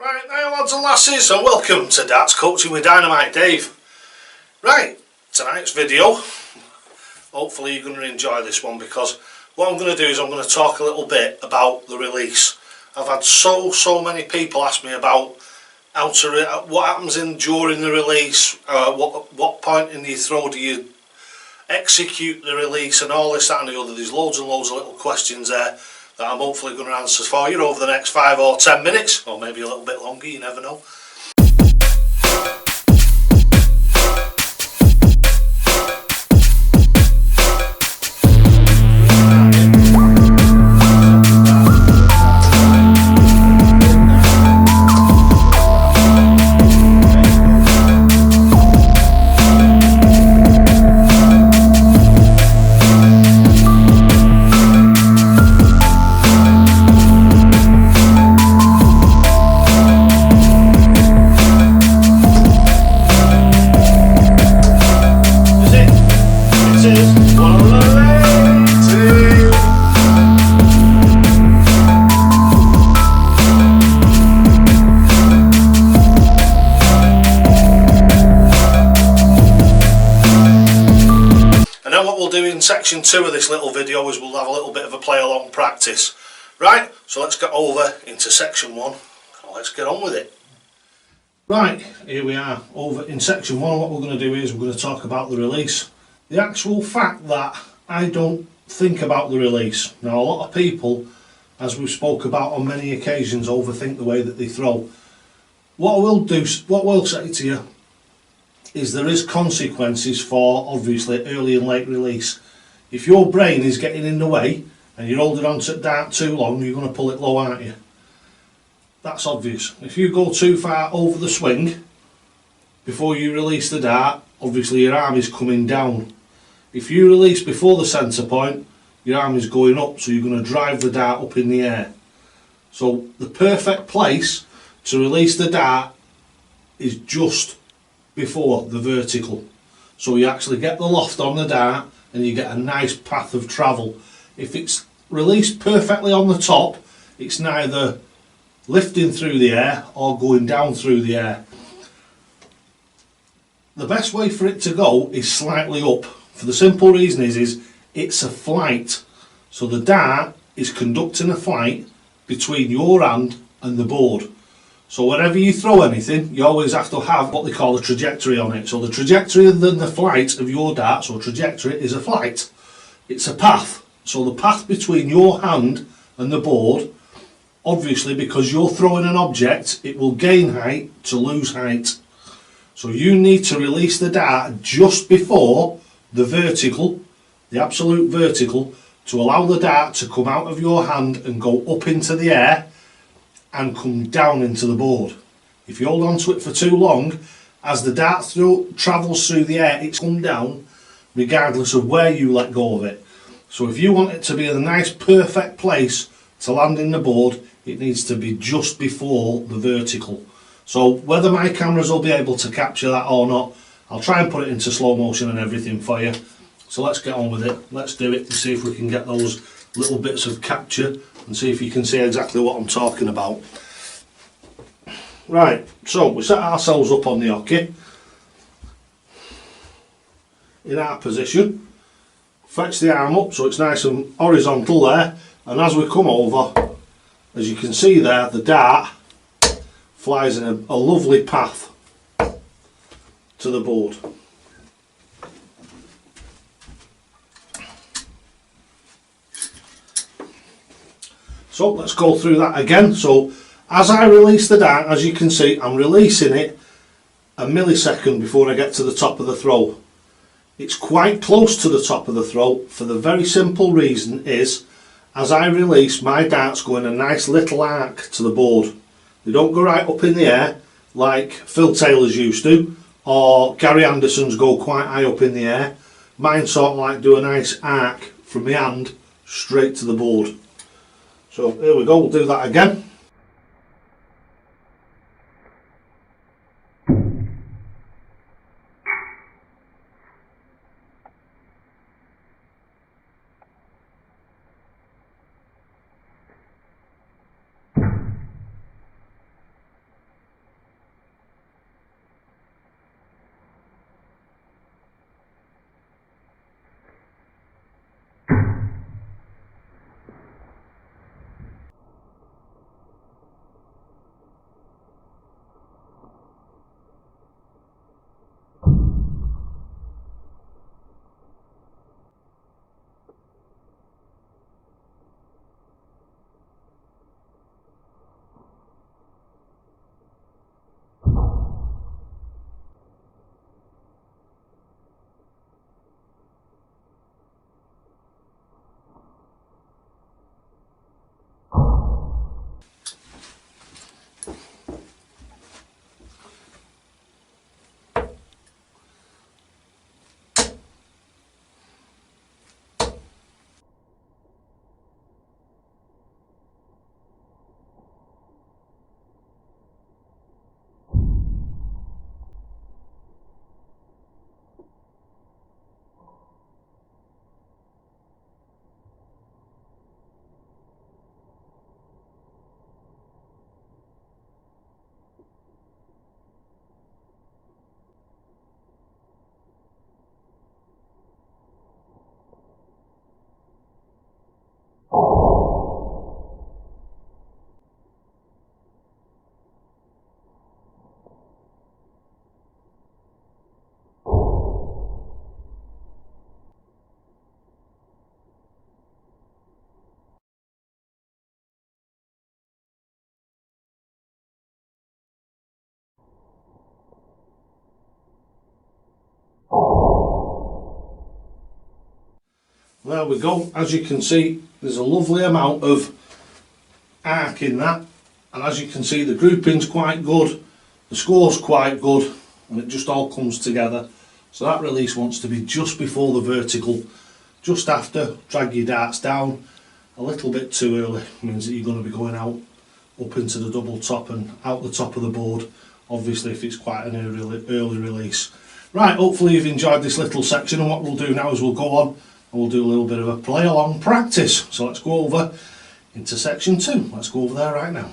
Right, now lads and lasses, and welcome to Darts Coaching with Dynamite Dave. Right, tonight's video, hopefully you're going to enjoy this one, because what I'm going to do is I'm going to talk a little bit about the release. I've had so many people ask me about how to what happens during the release, what point in the throw do you execute the release, and all this, that and the other. There's loads and loads of little questions there that I'm hopefully going to answer for you over the next 5 or 10 minutes, or maybe a little bit longer, you never know. Section 2 of this little video is we'll have a little bit of a play along practice. Right, so let's get over into section 1 and let's get on with it. Right, here we are over in section 1. What we're going to do is we're going to talk about the release. The actual fact that I don't think about the release. Now, a lot of people, as we've spoke about on many occasions, overthink the way that they throw. What we'll say to you is there is consequences for obviously early and late release. If your brain is getting in the way and you're holding on to the dart too long, you're going to pull it low, aren't you? That's obvious. If you go too far over the swing before you release the dart, obviously your arm is coming down. If you release before the centre point, your arm is going up, so you're going to drive the dart up in the air. So the perfect place to release the dart is just before the vertical. So you actually get the loft on the dart and you get a nice path of travel. If it's released perfectly on the top, it's neither lifting through the air or going down through the air. The best way for it to go is slightly up, for the simple reason is it's a flight. So the dart is conducting a flight between your hand and the board. So whenever you throw anything, you always have to have what they call a trajectory on it. So the trajectory and then the flight of your dart, so trajectory is a flight. It's a path. So the path between your hand and the board, obviously because you're throwing an object, it will gain height to lose height. So you need to release the dart just before the vertical, the absolute vertical, to allow the dart to come out of your hand and go up into the air and come down into the board. If you hold on to it for too long, as the dart travels through the air, it's come down regardless of where you let go of it. So if you want it to be in a nice perfect place to land in the board, it needs to be just before the vertical. So whether my cameras will be able to capture that or not, I'll try and put it into slow motion and everything for you. So let's get on with it. Let's do it and see if we can get those little bits of capture and see if you can see exactly what I'm talking about. Right, so we set ourselves up on the hockey in our position, fetch the arm up so it's nice and horizontal there, and as we come over, as you can see there, the dart flies in a lovely path to the board. So let's go through that again. So as I release the dart, as you can see, I'm releasing it a millisecond before I get to the top of the throw. It's quite close to the top of the throw for the very simple reason is, as I release, my darts go in a nice little arc to the board. They don't go right up in the air like Phil Taylor's used to, or Gary Anderson's go quite high up in the air. Mine sort of like do a nice arc from my hand straight to the board. So here we go, we'll do that again. there we go. As you can see, there's a lovely amount of arc in that, and as you can see, the grouping's quite good, the score's quite good, and it just all comes together. So that release wants to be just before the vertical, just after. Drag your darts down. A little bit too early means that you're going to be going out up into the double top and out the top of the board, obviously if it's quite an early release. Right, hopefully you've enjoyed this little section, and what we'll do now is we'll go on and we'll do a little bit of a play along practice. So let's go over into section 2. Let's go over there right now.